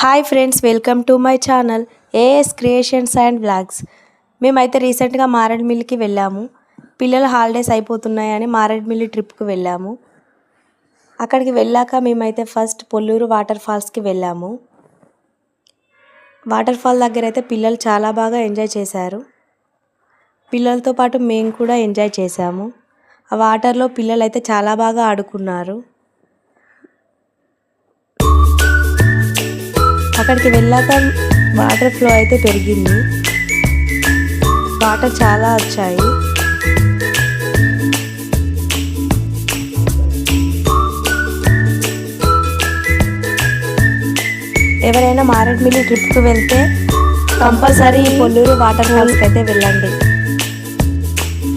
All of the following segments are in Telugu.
Hi friends, welcome to my channel AS Creations and vlogs. మేమైతే రీసెంట్గా మారేడుమిల్లికి వెళ్ళాము. పిల్లల హాలిడేస్ అయిపోతున్నాయని మారేడుమిల్లి ట్రిప్కి వెళ్ళాము. అక్కడికి వెళ్ళాక మేమైతే ఫస్ట్ పొల్లూరు వాటర్ ఫాల్స్కి వెళ్ళాము. వాటర్ ఫాల్ దగ్గర అయితే పిల్లలు చాలా బాగా ఎంజాయ్ చేశారు. పిల్లలతో పాటు మేము కూడా ఎంజాయ్ చేశాము. ఆ వాటర్లో పిల్లలు అయితే చాలా బాగా ఆడుకున్నారు. అక్కడికి వెళ్ళాక వాటర్ ఫ్లో అయితే పెరిగింది. వాటర్ చాలా వచ్చాయి. ఎవరైనా మారేడుమిల్లి ట్రిప్కి వెళ్తే కంపల్సరీ పొల్లూరు వాటర్ ఫాల్స్కి అయితే వెళ్ళండి.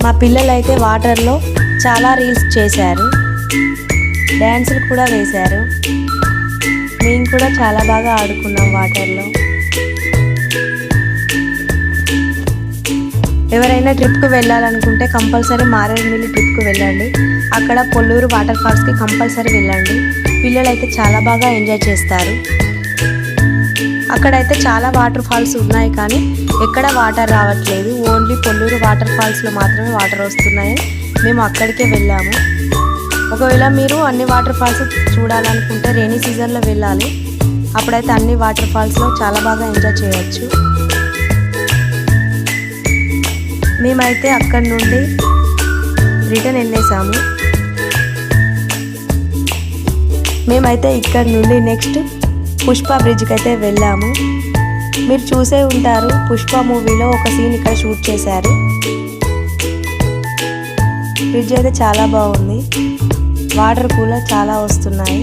మా పిల్లలు అయితే వాటర్లో చాలా రీల్స్ చేశారు, డ్యాన్సులు కూడా వేశారు. మేము కూడా చాలా బాగా ఆడుకున్నాం వాటర్లో. ఎవరైనా ట్రిప్కి వెళ్ళాలనుకుంటే కంపల్సరీ మారేడుమిల్లి ట్రిప్కి వెళ్ళండి. అక్కడ పొల్లూరు వాటర్ ఫాల్స్కి కంపల్సరీ వెళ్ళండి. పిల్లలు అయితే చాలా బాగా ఎంజాయ్ చేస్తారు. అక్కడైతే చాలా వాటర్ ఫాల్స్ ఉన్నాయి, కానీ ఎక్కడ వాటర్ రావట్లేదు. ఓన్లీ పొల్లూరు వాటర్ ఫాల్స్లో మాత్రమే వాటర్ వస్తున్నాయి. మేము అక్కడికే వెళ్ళాము. ఒకవేళ మీరు అన్ని వాటర్ ఫాల్స్ చూడాలనుకుంటే రెయినీ సీజన్లో వెళ్ళాలి. అప్పుడైతే అన్ని వాటర్ ఫాల్స్లో చాలా బాగా ఎంజాయ్ చేయవచ్చు. మేమైతే అక్కడి నుండి రిటర్న్ వెళ్ళేసాము. మేమైతే ఇక్కడి నుండి నెక్స్ట్ పుష్ప బ్రిడ్జ్కి అయితే వెళ్ళాము. మీరు చూసే ఉంటారు, పుష్ప మూవీలో ఒక సీన్ ఇక్కడ షూట్ చేశారు. బ్రిడ్జ్ అయితే చాలా బాగుంది. వాటర్ కూడా చాలా వస్తున్నాయి.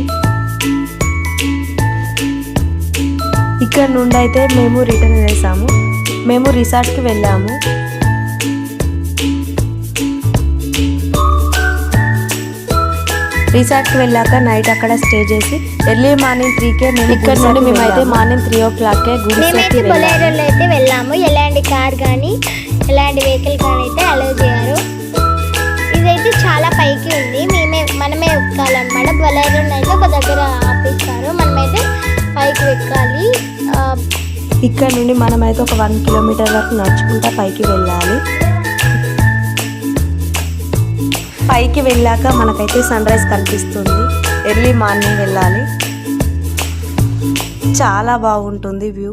ఇక్కడ నుండి అయితే మేము రిటర్న్ వేసాము. మేము రిసార్ట్కి వెళ్ళాము. రిసార్ట్కి వెళ్ళాక నైట్ అక్కడ స్టే చేసి ఎర్లీ మార్నింగ్ 3కే మేము ఇక్కడ నుండి మేమైతే మార్నింగ్ 3 o'clock అయితే వెళ్ళాము. ఎలాంటి కార్ కానీ ఎలాంటి వెహికల్ కానీ అయితే అలౌ చేయరు. ఇదైతే చాలా పైకి ఉంది. మనమే ఎక్కాలన్నమాట. బొలేరోని అయితే ఒక దగ్గర ఆపిస్తారు, మనమైతే పైకి ఎక్కాలి. ఇక్కడ నుండి మనమైతే ఒక 1 kilometer వరకు నడుచుకుంటా పైకి వెళ్ళాలి. పైకి వెళ్ళాక మనకైతే సన్ రైజ్ కనిపిస్తుంది. ఎర్లీ మార్నింగ్ వెళ్ళాలి. చాలా బాగుంటుంది వ్యూ.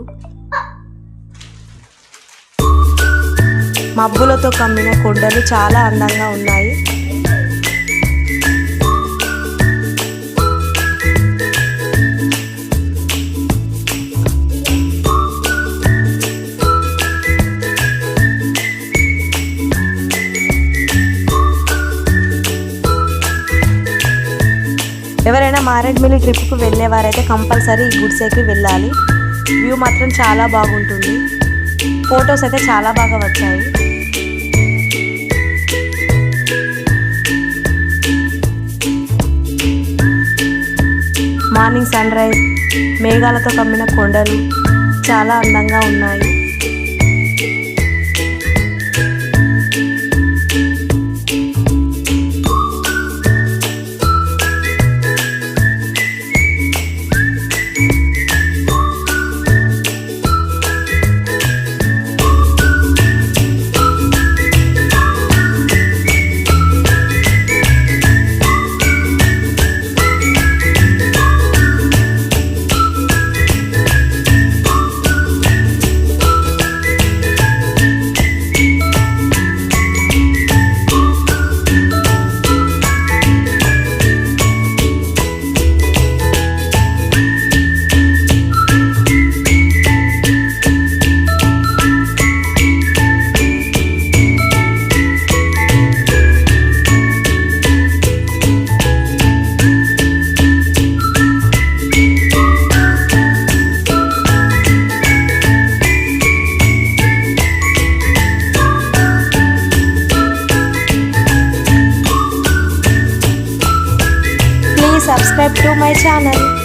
మబ్బులతో కమ్మిన కొండలు చాలా అందంగా ఉన్నాయి. ఎవరైనా మారేడుమిల్లి ట్రిప్కి వెళ్ళేవారైతే కంపల్సరీ ఈ గుడిసెకి వెళ్ళాలి. వ్యూ మాత్రం చాలా బాగుంటుంది. ఫొటోస్ అయితే చాలా బాగా వచ్చాయి. మార్నింగ్ సన్ రైజ్, మేఘాలతో కమ్మిన కొండలు చాలా అందంగా ఉన్నాయి. Subscribe to my channel.